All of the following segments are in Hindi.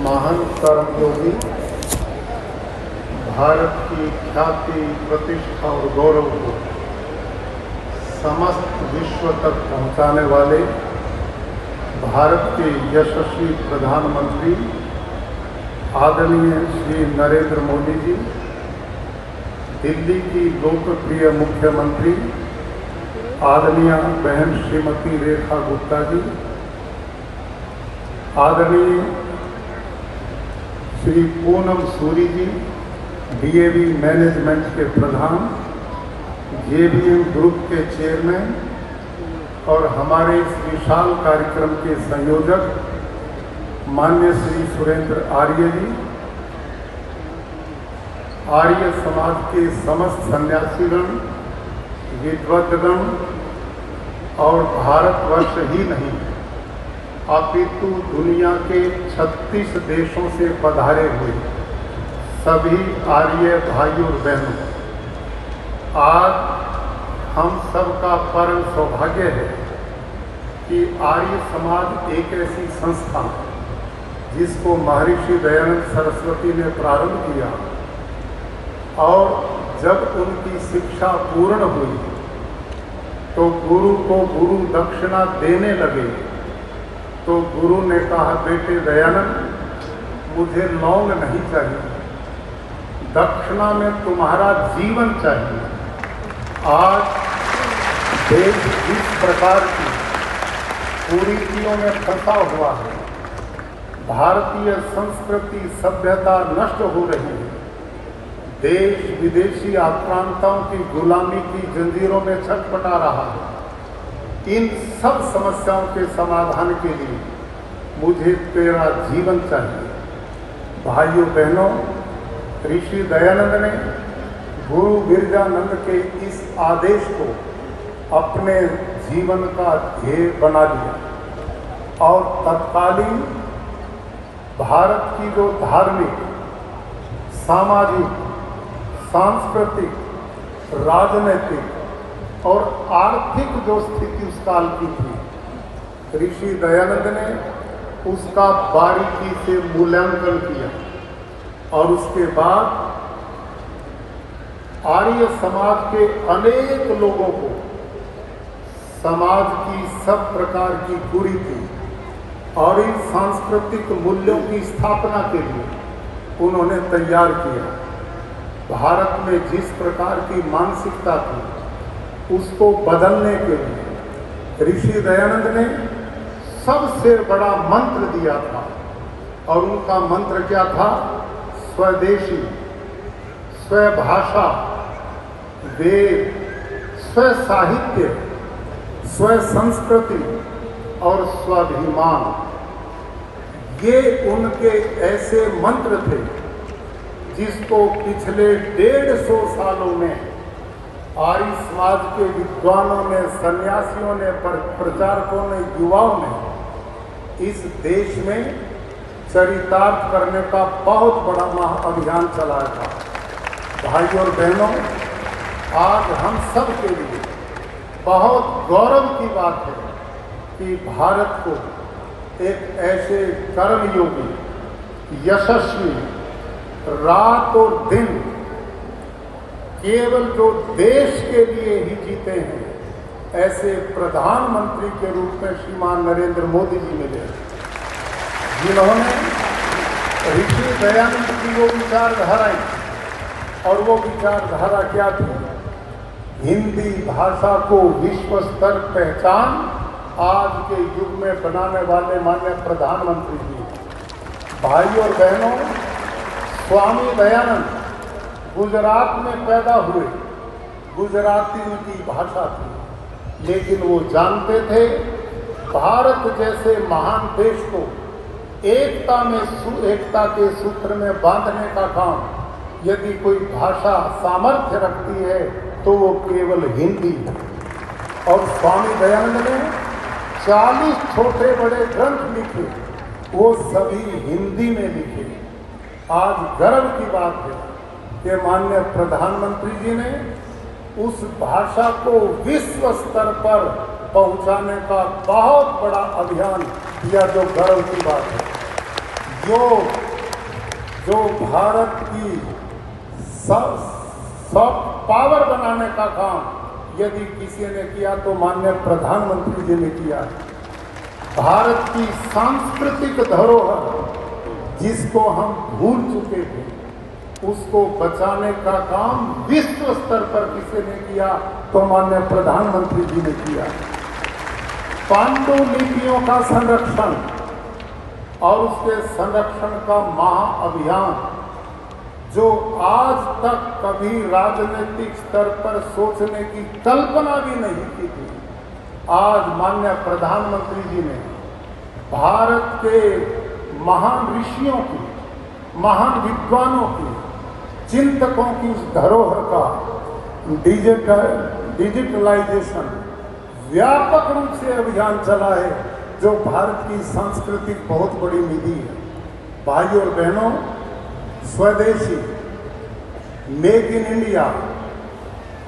महान कर्मयोगी, भारत की ख्याति, प्रतिष्ठा और गौरव को समस्त विश्व तक पहुंचाने वाले भारत के यशस्वी प्रधानमंत्री आदरणीय श्री नरेंद्र मोदी जी, दिल्ली की लोकप्रिय मुख्यमंत्री आदरणीय बहन श्रीमती रेखा गुप्ता जी, आदरणीय श्री पूनम सूरी जी, डीएवी मैनेजमेंट के प्रधान, जेबीएम ग्रुप के चेयरमैन और हमारे इस विशाल कार्यक्रम के संयोजक माननीय श्री सुरेंद्र आर्य जी, आर्य समाज के समस्त सन्यासीगण, विद्वद्गण और भारतवर्ष ही नहीं अपितु दुनिया के 36 देशों से पधारे हुए सभी आर्य भाइयों और बहनों, आज हम सबका परम सौभाग्य है कि आर्य समाज एक ऐसी संस्था जिसको महर्षि दयानंद सरस्वती ने प्रारंभ किया और जब उनकी शिक्षा पूर्ण हुई तो गुरु को गुरु दक्षिणा देने लगे तो गुरु ने कहा, बेटे दयानंद, मुझे लौंग नहीं चाहिए, दक्षिणा में तुम्हारा जीवन चाहिए। आज देश जिस प्रकार की कुरीतियों में फंसा हुआ है, भारतीय संस्कृति सभ्यता नष्ट हो रही है, देश विदेशी आक्रांताओं की गुलामी की जंजीरों में छटपटा रहा है, इन सब समस्याओं के समाधान के लिए मुझे तेरा जीवन चाहिए। भाइयों बहनों, ऋषि दयानंद ने गुरु बिरजानंद के इस आदेश को अपने जीवन का ध्येय बना लिया और तत्कालीन भारत की जो धार्मिक, सामाजिक, सांस्कृतिक, राजनीतिक और आर्थिक जो स्थिति उस काल की थी, ऋषि दयानंद ने उसका बारीकी से मूल्यांकन किया और उसके बाद आर्य समाज के अनेक लोगों को समाज की सब प्रकार की कुरीति और इन सांस्कृतिक मूल्यों की स्थापना के लिए उन्होंने तैयार किया। भारत में जिस प्रकार की मानसिकता थी उसको बदलने के लिए ऋषि दयानंद ने सबसे बड़ा मंत्र दिया था और उनका मंत्र क्या था? स्वदेशी, स्वभाषा, वेद, स्व साहित्य, स्व संस्कृति और स्वाभिमान। ये उनके ऐसे मंत्र थे जिसको पिछले 150 सालों में आर्य समाज के विद्वानों ने, सन्यासियों ने, प्रचारकों ने, युवाओं ने इस देश में चरितार्थ करने का बहुत बड़ा महाअभियान चलाया था। भाइयों और बहनों, आज हम सब के लिए बहुत गौरव की बात है कि भारत को एक ऐसे कर्मयोगी, यशस्वी, रात और दिन केवल जो देश के लिए ही जीते हैं, ऐसे प्रधानमंत्री के रूप में श्रीमान नरेंद्र मोदी जी मिले, जिन्होंने ऋषि दयानंद की वो विचारधाराएं, और वो विचारधारा क्या थी? हिंदी भाषा को विश्व स्तर पहचान आज के युग में बनाने वाले माननीय प्रधानमंत्री जी। भाइयों और बहनों, स्वामी दयानंद गुजरात में पैदा हुए, गुजराती उनकी भाषा थी, लेकिन वो जानते थे भारत जैसे महान देश को एकता के सूत्र में बांधने का काम यदि कोई भाषा सामर्थ्य रखती है तो वो केवल हिंदी है। और स्वामी दयानंद ने 40 छोटे बड़े ग्रंथ लिखे, वो सभी हिंदी में लिखे। आज गर्व की बात है कि माननीय प्रधानमंत्री जी ने उस भाषा को विश्व स्तर पर पहुंचाने का बहुत बड़ा अभियान किया, जो गर्व की बात है। जो भारत की सॉफ्ट पावर बनाने का काम यदि किसी ने किया तो माननीय प्रधानमंत्री जी ने किया। भारत की सांस्कृतिक धरोहर जिसको हम भूल चुके थे उसको बचाने का काम विश्व स्तर पर किसी ने किया तो माननीय प्रधानमंत्री जी ने किया। पांडुलिपियों का संरक्षण और उसके संरक्षण का महाअभियान जो आज तक कभी राजनीतिक स्तर पर सोचने की कल्पना भी नहीं की थी, आज माननीय प्रधानमंत्री जी ने भारत के महान ऋषियों की, महान विद्वानों की, चिंतकों की उस धरोहर का डिजिटलाइजेशन व्यापक रूप से अभियान चला है जो भारत की सांस्कृतिक बहुत बड़ी निधि है। भाइयों और बहनों, स्वदेशी, make in India,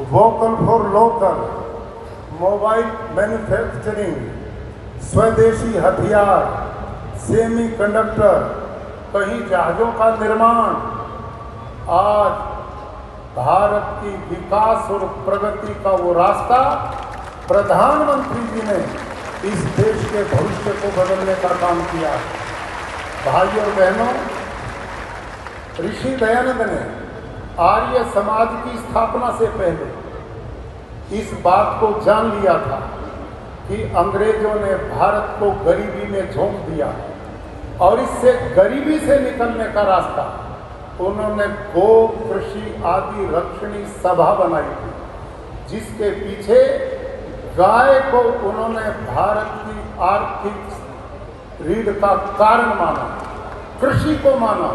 vocal for local, mobile manufacturing, स्वदेशी हथियार, सेमी कंडक्टर, कहीं जहाजों का निर्माण, आज भारत की विकास और प्रगति का वो रास्ता प्रधानमंत्री जी ने इस देश के भविष्य को बदलने का काम किया। भाइयों और बहनों, ऋषि दयानंद ने आर्य समाज की स्थापना से पहले इस बात को जान लिया था कि अंग्रेजों ने भारत को गरीबी में झोंक दिया और इससे गरीबी से निकलने का रास्ता उन्होंने गो कृषि आदि रक्षणी सभा बनाई थी, जिसके पीछे गाय को उन्होंने भारत की आर्थिक रीढ़ का कारण माना, कृषि को माना।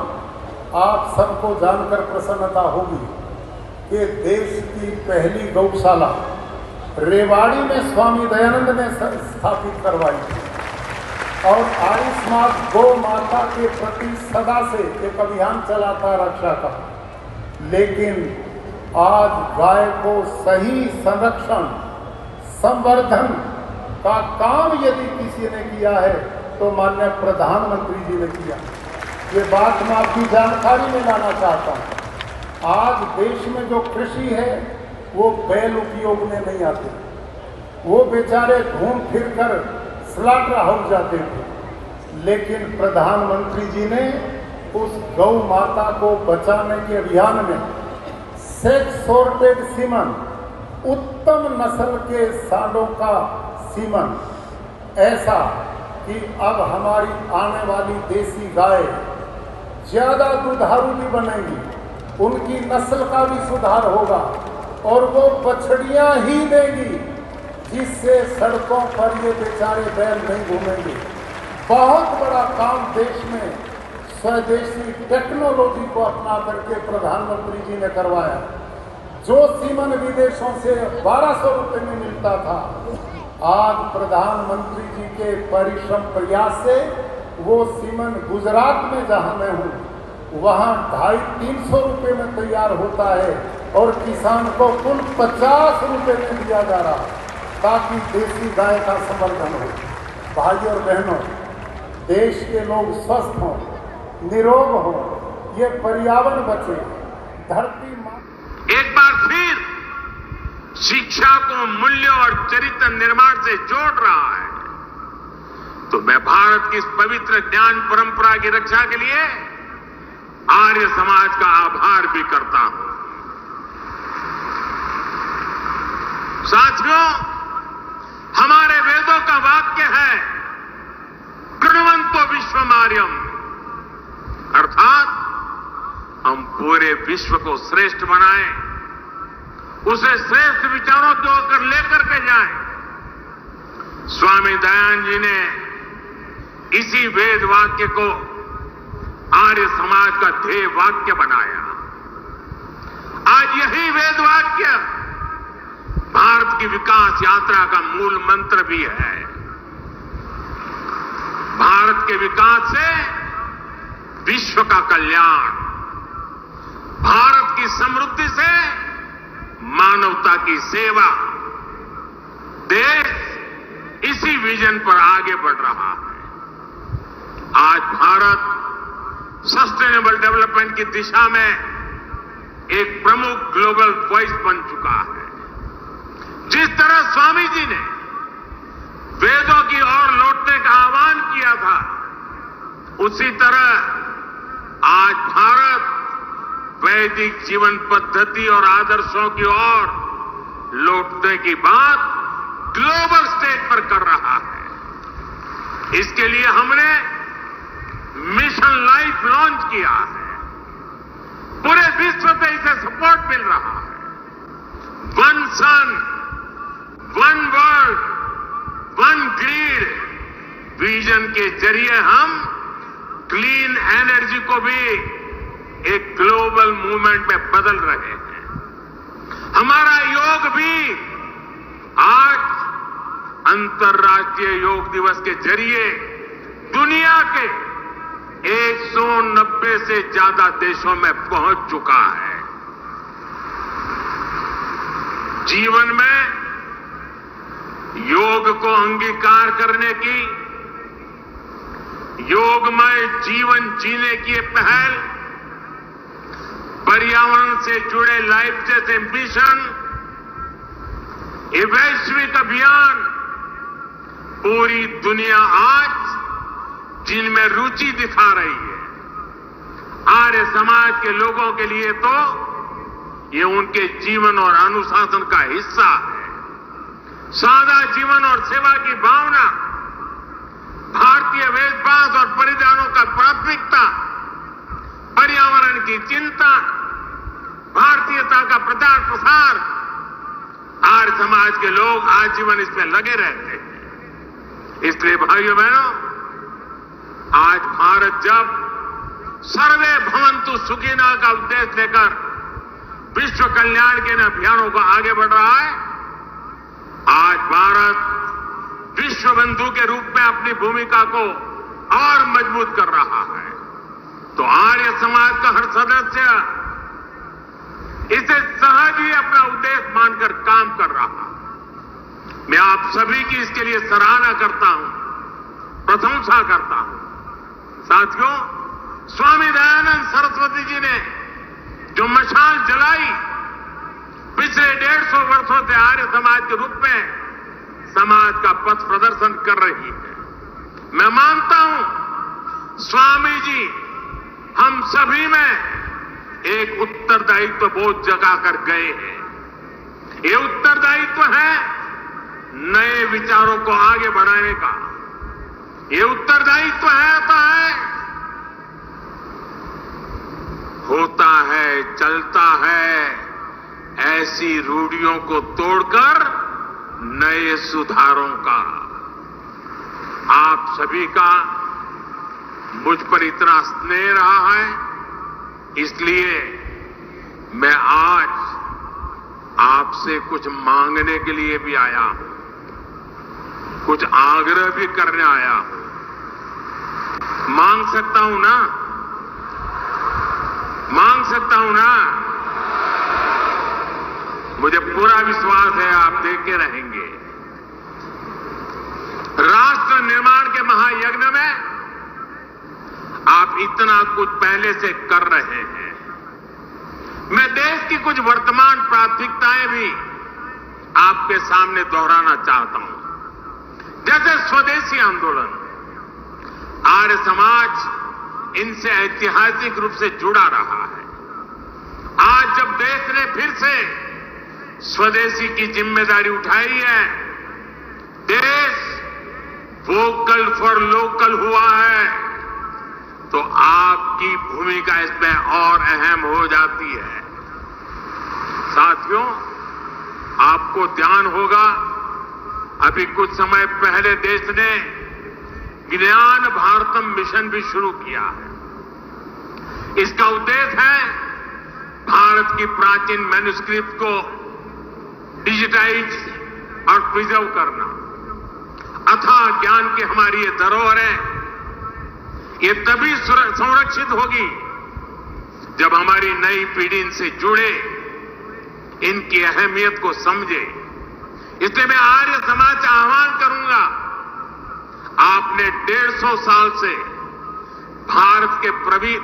आप सबको जानकर प्रसन्नता होगी कि देश की पहली गौशाला रेवाड़ी में स्वामी दयानंद ने स्थापित करवाई थी और आयुष्मान गौ माता के प्रति सदा से एक अभियान चलाता रक्षा का। लेकिन आज गाय को सही संरक्षण, संवर्धन का काम यदि किसी ने किया है तो माननीय प्रधानमंत्री जी ने किया। ये बात मैं आपकी जानकारी में लाना चाहता हूँ। आज देश में जो कृषि है वो बैल उपयोग में नहीं आते, वो बेचारे घूम फिर कर स्लॉटर हाउस जाते थे। लेकिन प्रधानमंत्री जी ने उस गौ माता को बचाने के अभियान में सेक्स सॉर्टेड सीमन, उत्तम नस्ल के सांडों का सीमन, ऐसा कि अब हमारी आने वाली देसी गाय ज्यादा दुधारू भी बनेगी, उनकी नस्ल का भी सुधार होगा और वो बछड़ियां ही देगी जिससे सड़कों पर ये बेचारे बैल नहीं घूमेंगे। बहुत बड़ा काम देश में स्वदेशी टेक्नोलॉजी को अपना करके प्रधानमंत्री जी ने करवाया। जो सीमन विदेशों से 1200 रुपये में मिलता था, आज प्रधानमंत्री जी के परिश्रम प्रयास से वो सीमन गुजरात में जहां मैं हूँ वहां 250-300 रुपये में तैयार होता है और किसान को कुल 50 रुपये में दिया जा रहा है ताकि देसी गाय का संवर्धन हो। भाइयों और बहनों, देश के लोग स्वस्थ हों, निरोग हों, ये पर्यावरण बचे, धरती माँ। एक बार फिर शिक्षा को मूल्य और चरित्र निर्माण से जोड़ रहा है, तो मैं भारत की इस पवित्र ज्ञान परंपरा की रक्षा के लिए आर्य समाज का आभार भी करता हूं। साथियों, हमारे वेदों का वाक्य है कृण्वन्तो विश्वमार्यम, अर्थात हम पूरे विश्व को श्रेष्ठ बनाएं, उसे श्रेष्ठ विचारों की ओर लेकर के जाएं। स्वामी दयानंद जी ने इसी वेद वाक्य को आर्य समाज का ध्येय वाक्य बनाया। आज यही वेद वाक्य भारत की विकास यात्रा का मूल मंत्र भी है। भारत के विकास से विश्व का कल्याण, भारत की समृद्धि से मानवता की सेवा, देश इसी विजन पर आगे बढ़ रहा है। आज भारत सस्टेनेबल डेवलपमेंट की दिशा में एक प्रमुख ग्लोबल वॉइस बन चुका है। जिस तरह स्वामी जी ने वेदों की ओर लौटने का आह्वान किया था, उसी तरह आज भारत वैदिक जीवन पद्धति और आदर्शों की ओर लौटने की बात ग्लोबल स्टेज पर कर रहा है। इसके लिए हमने मिशन लाइफ लॉन्च किया है। पूरे विश्व से इसे सपोर्ट मिल रहा है। One sun, one world, one grid vision के जरिए हम क्लीन एनर्जी को भी एक ग्लोबल मूवमेंट में बदल रहे हैं। हमारा योग भी आज अंतर्राष्ट्रीय योग दिवस के जरिए दुनिया के 190 से ज्यादा देशों में पहुंच चुका है। जीवन में योग को अंगीकार करने की, योगमय जीवन जीने की ये पहल, पर्यावरण से जुड़े लाइफ जैसे मिशन, ये वैश्विक अभियान पूरी दुनिया आज जिनमें रुचि दिखा रही है। आर्य समाज के लोगों के लिए तो ये उनके जीवन और अनुशासन का हिस्सा है। सादा जीवन और सेवा की भावना, भारतीय वेशभूषा और परिधानों का प्राथमिकता, पर्यावरण की चिंता, भारतीयता का प्रचार प्रसार, आर्य समाज के लोग आजीवन इसमें लगे रहते हैं। इसलिए भाइयों बहनों, आज भारत जब सर्वे भवन्तु सुखिनः का उद्देश्य लेकर विश्व कल्याण के इन अभियानों को आगे बढ़ रहा है, आज भारत विश्व बंधु के रूप में अपनी भूमिका को और मजबूत कर रहा है। तो आर्य समाज का हर सदस्य इसे सहज ही अपना उद्देश्य मानकर काम कर रहा है। मैं आप सभी की इसके लिए सराहना करता हूं, प्रशंसा करता हूं। साथियों, स्वामी दयानंद सरस्वती जी ने जो मशाल जलाई, पिछले 150 वर्षों से आर्य समाज के रूप में समाज का पथ प्रदर्शन कर रही है। मैं मानता हूं स्वामी जी हम सभी में एक उत्तरदायित्व बोझ जगा कर गए हैं। ये उत्तरदायित्व है नए विचारों को आगे बढ़ाने का। ये उत्तरदायित्व होता है, चलता है, ऐसी रूढ़ियों को तोड़कर नए सुधारों का। आप सभी का मुझ पर इतना स्नेह रहा है, इसलिए मैं आज आपसे कुछ मांगने के लिए भी आया हूं, कुछ आग्रह भी करने आया हूं। मांग सकता हूं ना? मांग सकता हूं ना? मुझे पूरा विश्वास है आप देखे रहेंगे। राष्ट्र निर्माण के महायज्ञ में आप इतना कुछ पहले से कर रहे हैं। मैं देश की कुछ वर्तमान प्राथमिकताएं भी आपके सामने दोहराना चाहता हूं। जैसे स्वदेशी आंदोलन, आर्य समाज इनसे ऐतिहासिक रूप से जुड़ा रहा है। आज जब देश ने फिर से स्वदेशी की जिम्मेदारी उठाई है, देश वोकल फॉर लोकल हुआ है, तो आपकी भूमिका इसमें और अहम हो जाती है। साथियों, आपको ध्यान होगा, अभी कुछ समय पहले देश ने ज्ञान भारतम मिशन भी शुरू किया है। इसका उद्देश्य है भारत की प्राचीन मैन्युस्क्रिप्ट को डिजिटाइज और प्रिजर्व करना। अथाह ज्ञान की हमारी ये धरोहरें, ये तभी संरक्षित होगी जब हमारी नई पीढ़ी इनसे जुड़े, इनकी अहमियत को समझे। इसलिए मैं आर्य समाज से आह्वान करूंगा, आपने 150 साल से भारत के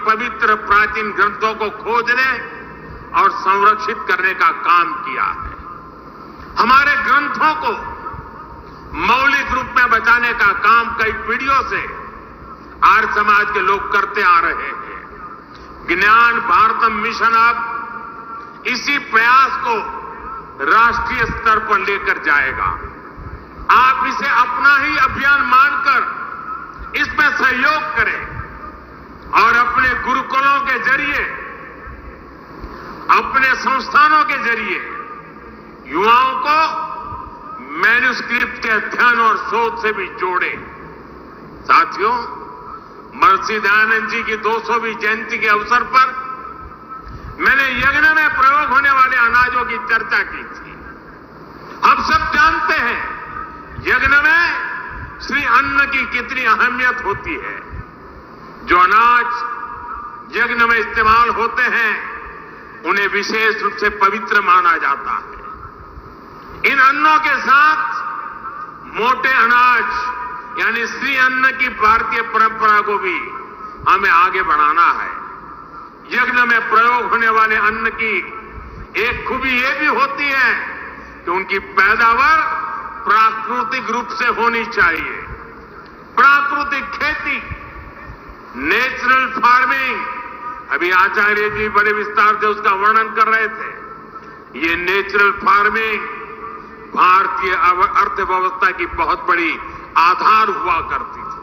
पवित्र प्राचीन ग्रंथों को खोजने और संरक्षित करने का काम किया है। हमारे ग्रंथों को मौलिक रूप में बचाने का काम कई पीढ़ियों से आर्य समाज के लोग करते आ रहे हैं। ज्ञान भारतम मिशन अब इसी प्रयास को राष्ट्रीय स्तर पर लेकर जाएगा। आप इसे अपना ही अभियान मानकर इसमें सहयोग करें और अपने गुरुकुलों के जरिए, अपने संस्थानों के जरिए युवाओं को मैन्युस्क्रिप्ट के अध्ययन और शोध से भी जोड़े। साथियों, महर्षि दयानंद जी की 200वीं जयंती के अवसर पर मैंने यज्ञ में प्रयोग होने वाले अनाजों की चर्चा की थी। अब सब जानते हैं यज्ञ में श्री अन्न की कितनी अहमियत होती है। जो अनाज यज्ञ में इस्तेमाल होते हैं उन्हें विशेष रूप से पवित्र माना जाता है। इन अन्नों के साथ मोटे अनाज यानी श्री अन्न की भारतीय परंपरा को भी हमें आगे बढ़ाना है। यज्ञ में प्रयोग होने वाले अन्न की एक खूबी ये भी होती है कि उनकी पैदावार प्राकृतिक रूप से होनी चाहिए। प्राकृतिक खेती, नेचुरल फार्मिंग, अभी आचार्य जी बड़े विस्तार से उसका वर्णन कर रहे थे। ये नेचुरल फार्मिंग भारतीय अर्थव्यवस्था की बहुत बड़ी आधार हुआ करती थी।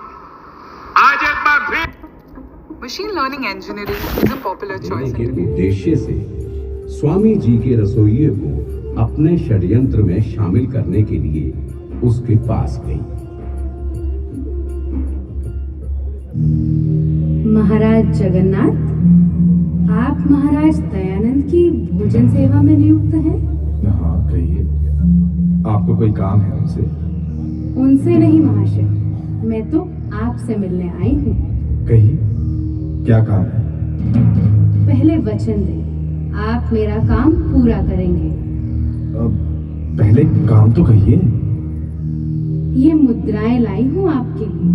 आज एक बार फिर Machine learning engineering is a popular choice. के उद्देश्य से स्वामी जी के रसोइये को अपने षड्यंत्र में शामिल करने के लिए उसके पास गई। महाराज जगन्नाथ, आप महाराज दयानंद की भोजन सेवा में नियुक्त हैं? हाँ, कहिए, आपको कोई काम है उनसे? उनसे नहीं महाशय, मैं तो आपसे मिलने आई हूँ। कहिए, क्या काम है? पहले वचन दें, आप मेरा काम पूरा करेंगे। पहले काम तो कहिए। ये मुद्राएं लाई हूँ आपके लिए।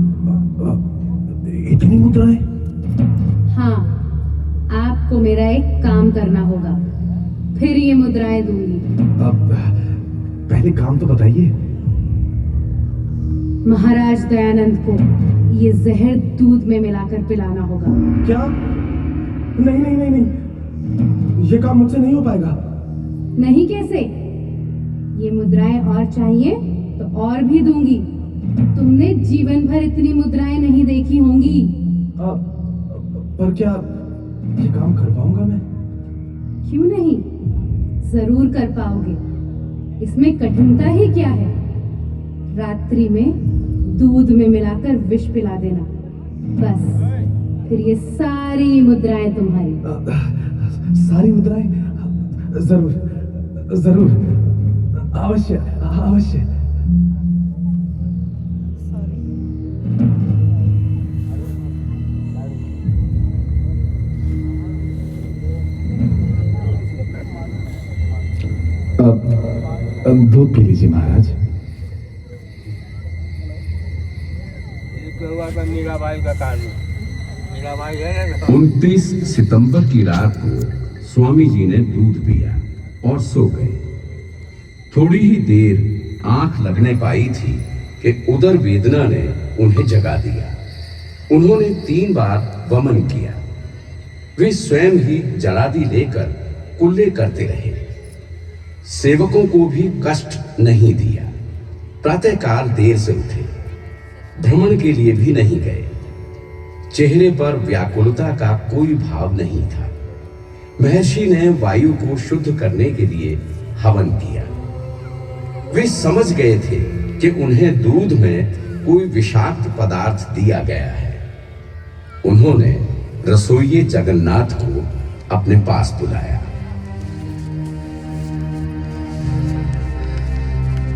इतनी मुद्राएं? हाँ, आपको मेरा एक काम करना होगा, फिर ये मुद्राएं दूंगी। पहले काम तो बताइए। महाराज दयानंद को ये जहर दूध में मिलाकर पिलाना होगा। क्या? नहीं नहीं नहीं नहीं, ये काम मुझसे नहीं हो पाएगा। नहीं कैसे? ये मुद्राएं और चाहिए तो और भी दूंगी। तुमने जीवन भर इतनी मुद्राएं नहीं देखी होंगी। पर क्या ये काम कर पाऊंगा मैं? क्यों नहीं, जरूर कर पाओगे। इसमें कठिनता ही क्या है? रात्रि में दूध में मिलाकर विष पिला देना, बस फिर ये सारी मुद्राएं तुम्हारी। सारी मुद्राएं? जरूर जरूर, अवश्य अवश्य। दूध पी लीजिए महाराज। 29 सितंबर की रात को स्वामी जी ने दूध पिया और सो गए। थोड़ी ही देर आंख लगने पाई थी कि उदर वेदना ने उन्हें जगा दिया। उन्होंने 3 बार वमन किया। वे स्वयं ही जलादि लेकर कुल्ले करते रहे। सेवकों को भी कष्ट नहीं दिया। प्रातःकाल देर से उठे, भ्रमण के लिए भी नहीं गए। चेहरे पर व्याकुलता का कोई भाव नहीं था। महर्षि ने वायु को शुद्ध करने के लिए हवन किया। वे समझ गए थे कि उन्हें दूध में कोई विषाक्त पदार्थ दिया गया है। उन्होंने रसोइये जगन्नाथ को अपने पास बुलाया।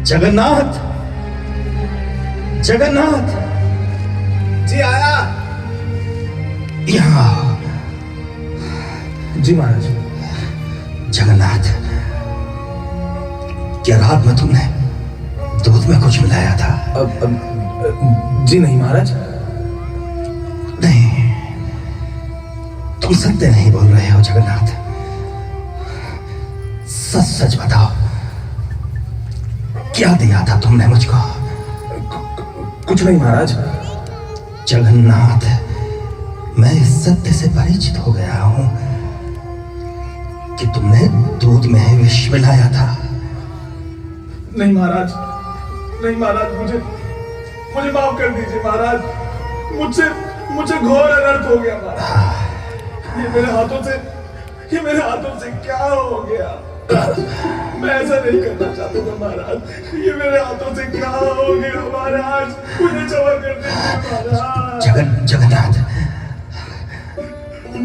जगन्नाथ, जगन्नाथ जी आया। यहाँ जी महाराज। जगन्नाथ, क्या रात में तुमने दूध में कुछ मिलाया था? जी नहीं महाराज। नहीं, तुम सत्य नहीं बोल रहे हो जगन्नाथ। सच सच बताओ, क्या दिया था तुमने मुझको? कुछ नहीं महाराज। जगन्नाथ, मैं इस सत्य से परिचित हो गया हूं कि तुमने दूध में विष मिलाया था। नहीं महाराज, नहीं महाराज, मुझे माफ कर दीजिए महाराज। मुझे घोर अनर्थ हो गया महाराज। ये मेरे हाथों से क्या हो गया? मैं ऐसा नहीं करना चाहता था महाराज। ये मेरे हाथों से क्या हो गया महाराज? मुझे क्षमा कर दीजिए महाराज।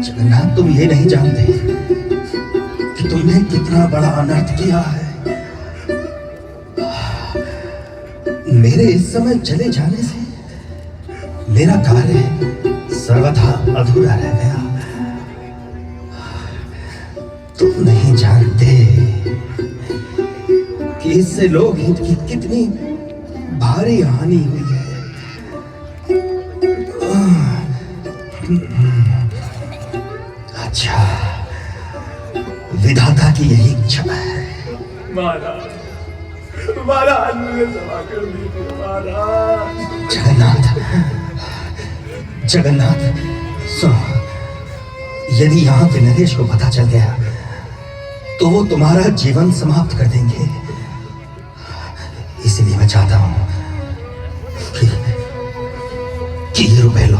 जगन्नाथ, तुम ये नहीं जानते कि तुमने कितना बड़ा अनर्थ किया है। मेरे इस समय चले जाने से मेरा कार्य सर्वथा अधूरा रह गया। तुम नहीं जानते कि इससे लोकहित की कितनी भारी हानि हुई है। अच्छा, विधाता की यही इच्छा है। महाराज, मुझे क्षमा कर दीजिए महाराज। जगन्नाथ, सुनो, यदि यहाँ के नरेश को पता चल गया तो वो तुम्हारा जीवन समाप्त कर देंगे। इसलिए मैं चाहता हूं कि ये रुपए लो।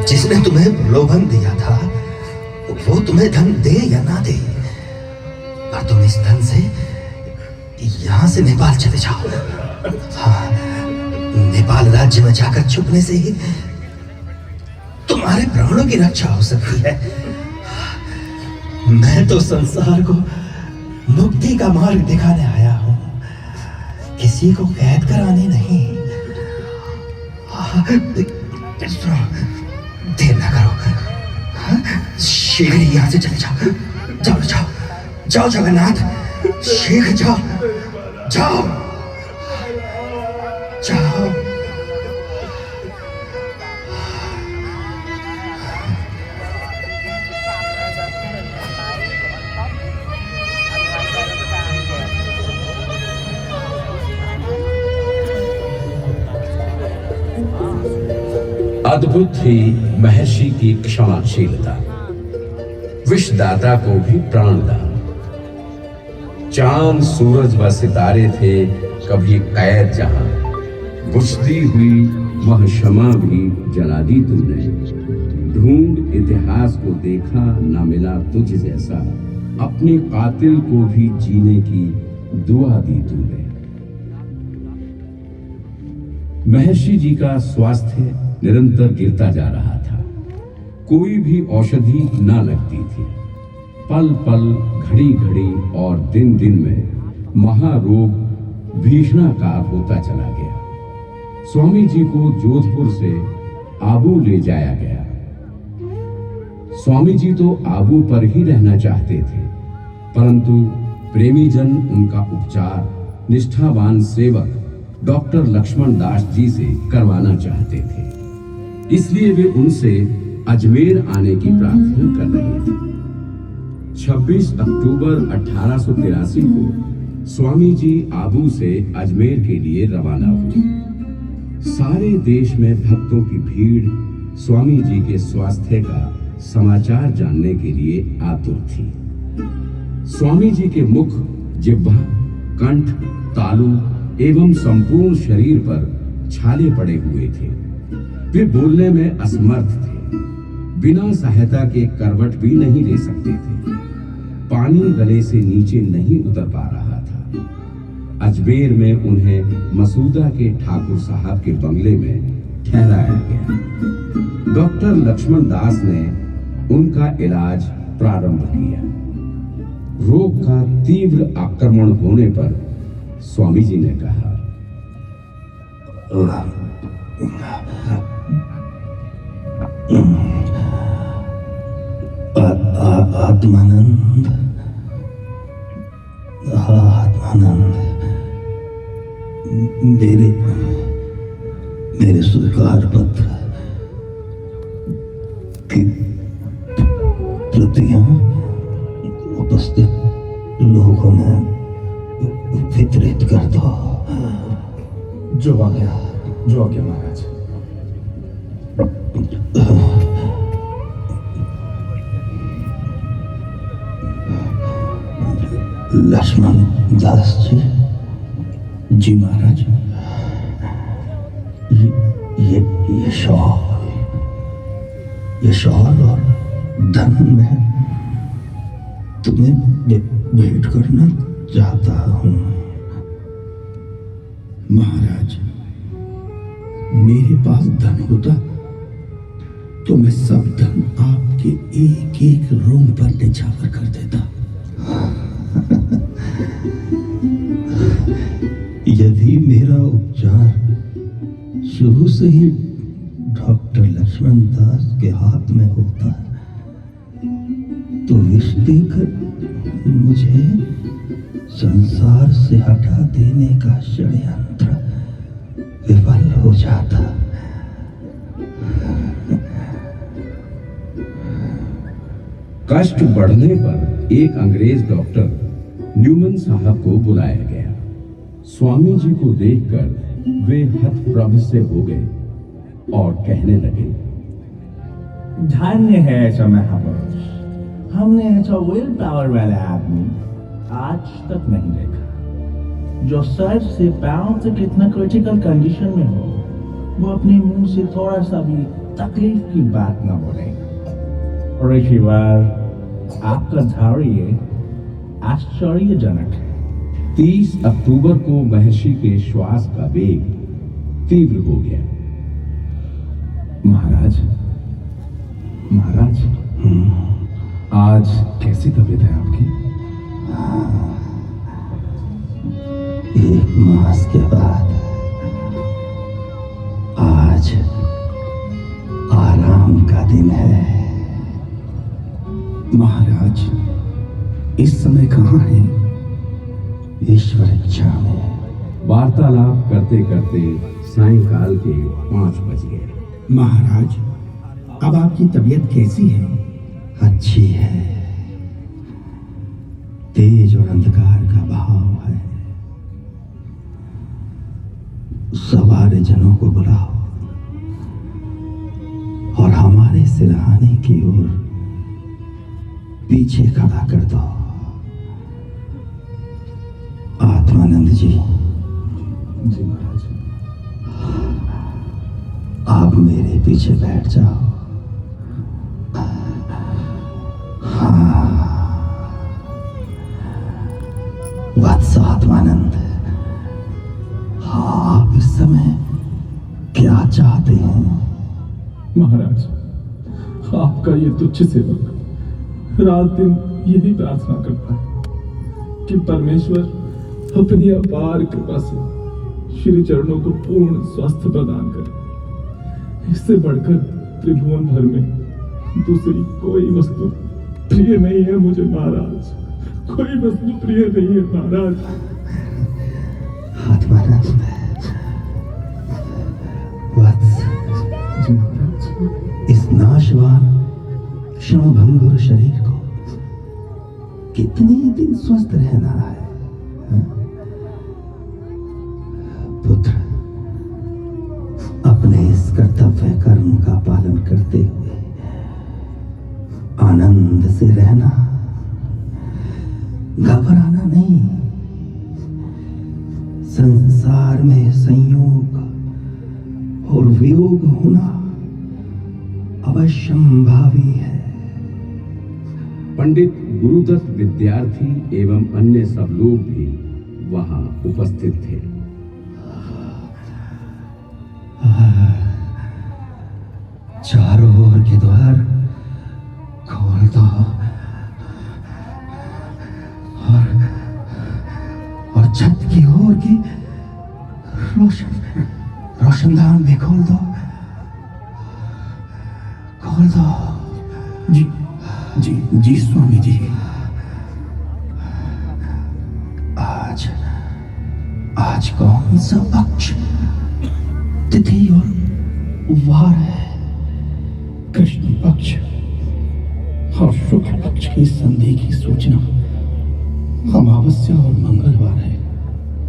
जिसने तुम्हें प्रलोभन दिया था वो तुम्हें धन दे या ना दे, पर तुम इस धन से यहां से नेपाल चले जाओ। हाँ, नेपाल राज्य में जाकर छुपने से ही तुम्हारे प्राणों की रक्षा हो सकती है। मैं तो संसार को मुक्ति का मार्ग दिखाने आया हूं, किसी को कैद कराने नहीं। देर ना करो, शीघ्र यहां से चले जाओ। जाओ जगन्नाथ, शीघ्र जाओ। अद्भुत थी महर्षि की क्षमाशीलता, विषदाता को भी प्राणदान। चांद, सूरज व सितारे थे कभी कैद जहां, बुझती हुई वह क्षमा भी जला दी तूने। ढूंढ इतिहास को देखा, ना मिला तुझ जैसा, अपने कातिल को भी जीने की दुआ दी तूने। महर्षि जी का स्वास्थ्य निरंतर गिरता जा रहा था। कोई भी औषधि ना लगती थी। पल पल, घड़ी घड़ी और दिन दिन में महारोग भीषणाकार होता चला गया। स्वामी जी को जोधपुर से आबू ले जाया गया। स्वामी जी तो आबू पर ही रहना चाहते थे, परंतु प्रेमीजन उनका उपचार निष्ठावान सेवक डॉक्टर लक्ष्मण दास जी से करवाना चाहते थे। इसलिए वे उनसे अजमेर आने की प्रार्थना कर रहे थे। 26 अक्टूबर 1883 को स्वामी जी आबू से अजमेर के लिए रवाना हुए। सारे देश में भक्तों की भीड़ स्वामी जी के स्वास्थ्य का समाचार जानने के लिए आतुर थी। स्वामी जी के मुख, जिह्वा, कंठ, तालू एवं संपूर्ण शरीर पर छाले पड़े हुए थे। वे बोलने में असमर्थ थे। बिना सहायता के करवट भी नहीं ले सकते थे। पानी गले से नीचे नहीं उतर पा रहा था। अजमेर में उन्हें मसूदा के ठाकुर साहब के बंगले में ठहराया गया। डॉक्टर लक्ष्मण दास ने उनका इलाज प्रारंभ किया। रोग का तीव्र आक्रमण होने पर स्वामी जी ने कहा, आत्मानंद, मेरे स्वीकार पत्र प्रतियां उपस्थित लोगों में वितरित कर दो। जो आज्ञा महाराज। लक्ष्मण दास जी। जी महाराज। ये शॉल और धन में तुम्हें भेंट करना चाहता हूं। महाराज, मेरे पास धन होता तो मैं सब धन आपके एक एक रोम पर निछावर कर देता। यदि मेरा उपचार शुरू से ही डॉक्टर लक्ष्मण दास के हाथ में होता तो विष देकर मुझे संसार से हटा देने का षड्यंत्र विफल हो जाता। कष्ट बढ़ने पर एक अंग्रेज डॉक्टर न्यूमन साहब को बुलाया गया। स्वामी जी को देखकर वे हतप्रभ से हो गए और कहने लगे, धन्य है ऐसा महापुरुष। हमने ऐसा विल पावर वाला आदमी आज तक नहीं देखा, जो सर से पांव तक इतना क्रिटिकल कंडीशन में हो, वो अपने मुंह से थोड़ा सा भी तकलीफ की बात न बोले। ऋषिवर, आपका धैर्य आश्चर्यजनक है। 30 अक्टूबर को महर्षि के श्वास का वेग तीव्र हो गया। महाराज, आज कैसी तबीयत है आपकी? एक मास के बाद आज आराम का दिन है। महाराज, इस समय कहाँ हैं? ईश्वर इच्छा में। वार्तालाप करते करते सायंकाल के 5 बज गए। महाराज, अब आपकी तबीयत कैसी है? अच्छी है। तेज और अंधकार का भाव है। सवार जनों को बुलाओ और हमारे सिरहाने की ओर पीछे खड़ा कर दो। आत्मानंद जी। जी महाराज। आप मेरे पीछे बैठ जाओ। हाँ, वत्स आत्मानंद, आप इस समय क्या चाहते हैं? महाराज, आपका ये तुच्छ सेवक रात दिन यही प्रार्थना करता है कि परमेश्वर अपनी अपार कृपा से श्री चरणों को पूर्ण स्वास्थ्य प्रदान करे। इससे बढ़कर त्रिभुवन भर में दूसरी कोई वस्तु प्रिय नहीं है मुझे महाराज। कोई वस्तु प्रिय नहीं है महाराज। आत्मानंद, वत्स, जी महाराज। इस नाशवान क्षणभंगुर शरीर को कितने दिन स्वस्थ रहना है? पुत्र, अपने इस कर्तव्य कर्म का पालन करते हुए आनंद से रहना, घबराना नहीं। संसार में संयोग और वियोग होना अवश्यंभावी है। पंडित गुरुदत्त विद्यार्थी एवं अन्य सब लोग भी वहां उपस्थित थे। चारों ओर के द्वार खोल दो और छत की ओर की रोशनदान भी खोल दो। जी स्वामी जी। आज कौन सा पक्ष, तिथि और वार है? कृष्ण पक्ष। संधि की सूचना अमावस्या और मंगलवार है,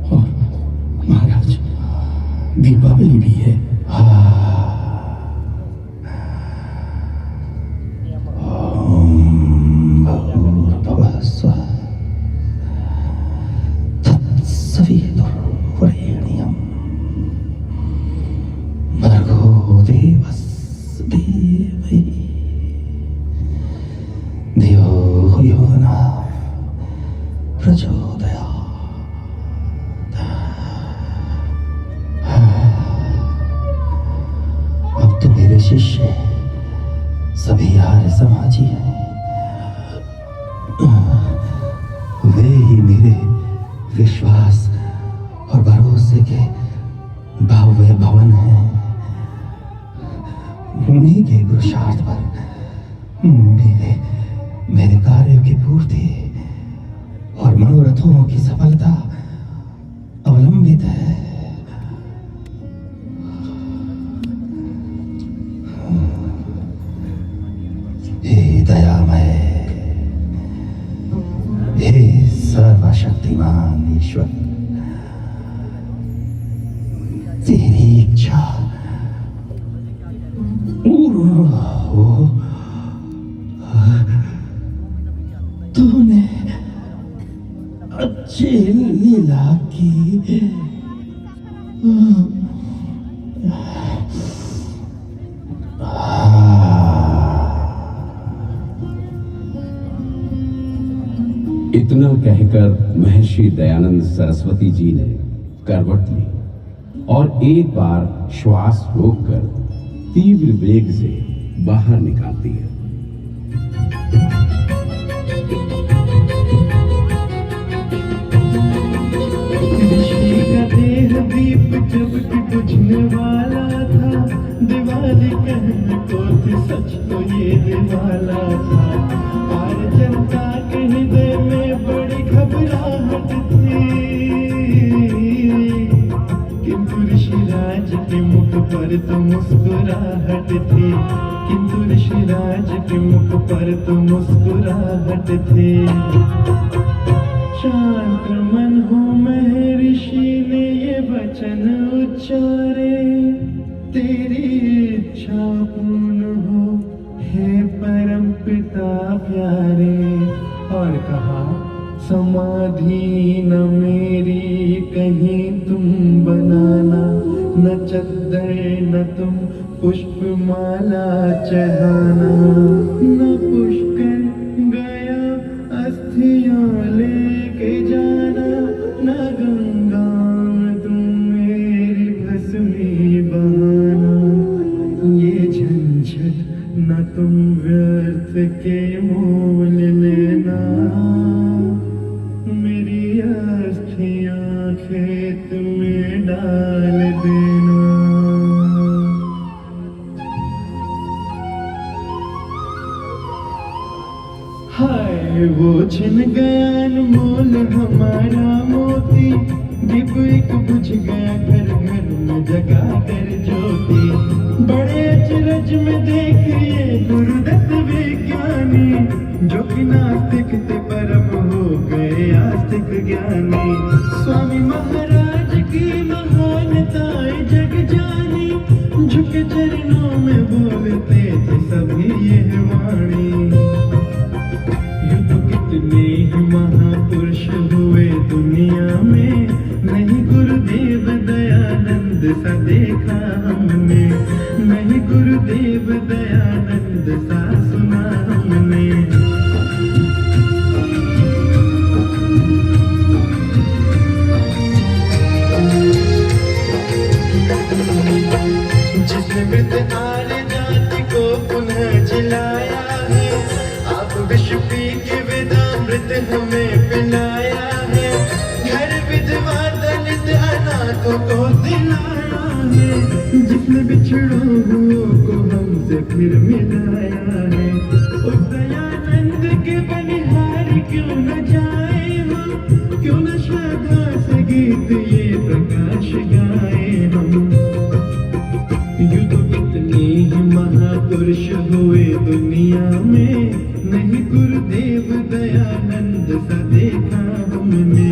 और महाराज दीपावली भी है। ओम भूर्भुवः स्वः तत्सवितुर्वरेण्यं भर्गो देवस्य धीमहि धियो यो नः प्रचोदयात्। अब तो मेरे शिष्य सभी आर्य समाजी हैं, वे ही मेरे विश्वास और भरोसे के भव्य भवन हैं। उन्हीं के पुरुषार्थ पर मेरे कार्यों की पूर्ति और मनोरथों की सफलता अवलंबित है। हे दयामय, हे सर्वशक्तिमान ईश्वर, तेरी इच्छा हो। तूने अच्छी लीला की। इतना कहकर महर्षि दयानंद सरस्वती जी ने करवट ली और एक बार श्वास रोककर तीव्र वेग से बाहर निकाल दिया। देह दीप जब कि बुझने वाला था, दिवाली कहने को थी सच तो ये दिवाला था। और जनता के हृदय में बड़ी घबराहट थी, किंतु ऋषिराज के मुख पर तो मुस्कुराहट थी, किंतु ऋषिराज के मुख पर तो मुस्कुराहट थी। शांत मन हो महर्षि ने ये वचन उच्चारे, तेरी इच्छा पूर्ण हो हे परम पिता प्यारे। और कहा, समाधि न मेरी कहीं तुम बनाना, न चद्दर न तुम पुष्पमाला चढ़ाना, न पुष्कर गया अस्थियां लेके जाना, न गंगा में तुम मेरी भस्मी बहाना। ये झंझट न तुम व्यर्थ के मोल लेना, मेरी अस्थियां खेत में डाल देना। हाय वो छिन गया अनमोल हमारा मोती, दीप एक बुझ गया घर घर में जगा कर ज्योति। बड़े अचरज में देखिए गुरुदत्त विज्ञानी, जो कि नास्तिक थे परम हो गए आस्तिक ज्ञानी। स्वामी महाराज की महानताएं जग जानी, झुके चरणों में बोलते थे सभी यह वाणी। कितने ही महापुरुष हुए दुनिया में, नहीं गुरुदेव दयानंद सा देखा हमने, नहीं गुरुदेव दयानंद सा सुना हमने। जिसने मृत आर्य जाति को पुनः जिलाया है, आप विश्व पी के वेदामृत हमें पिलाया है। घर विधवा दलित अनाथों को दिलाया है, जिसने बिछड़ों को हमसे फिर मिलाया है। उस दयानंद के बलिहारी क्यों न जाए हम, क्यों न श्रद्धा से गीत ये प्रकाश गाए हम। यूं तो कितने ही महापुरुष हुए दुनिया में, नहीं गुरुदेव दयानंद सा देखा हमने,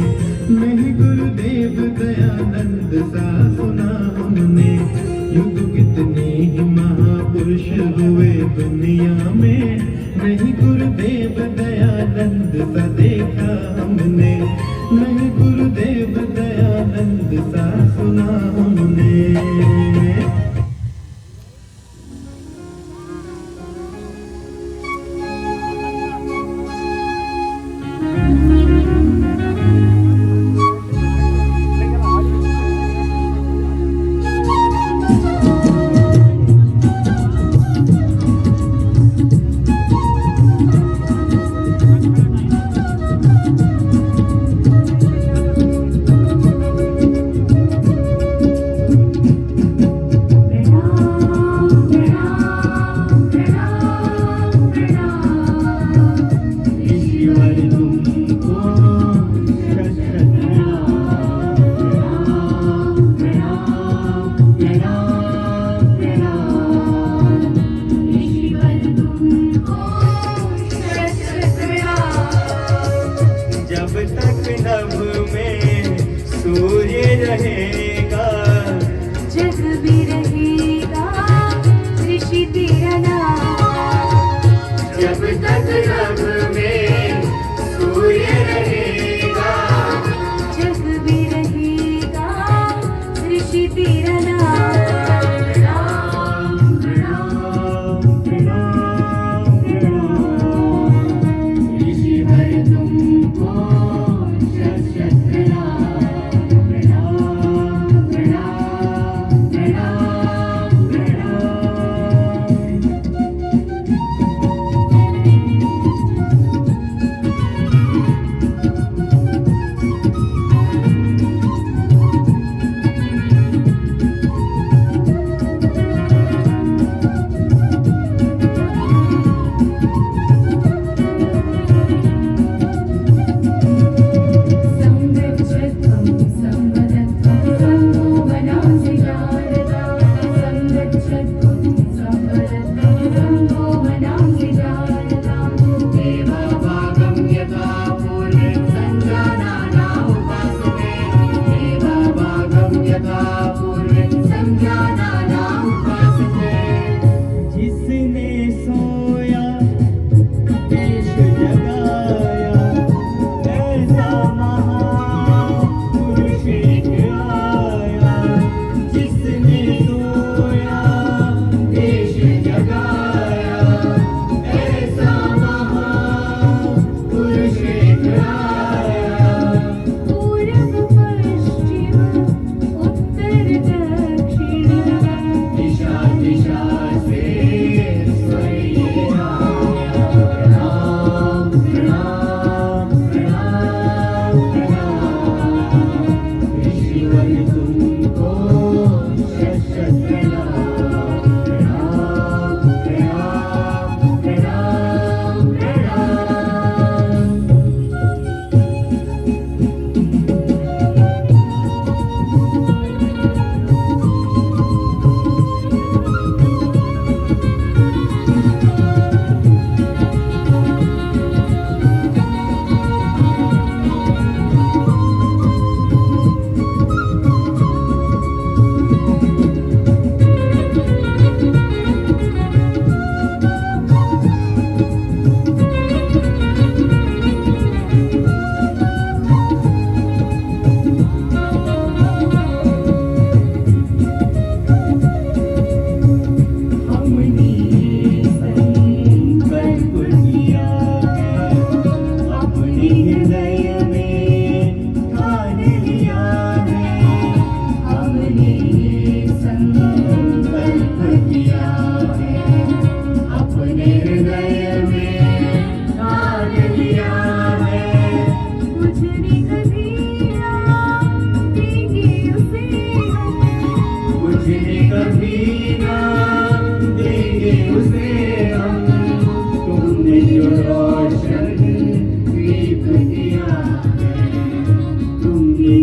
नहीं गुरुदेव दयानंद सा सुना हमने। युग कितने ही महापुरुष हुए दुनिया में, नहीं गुरुदेव दयानंद सा देखा हमने, नहीं गुरुदेव दयानंद सा सुना हमने।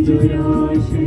जो रोशन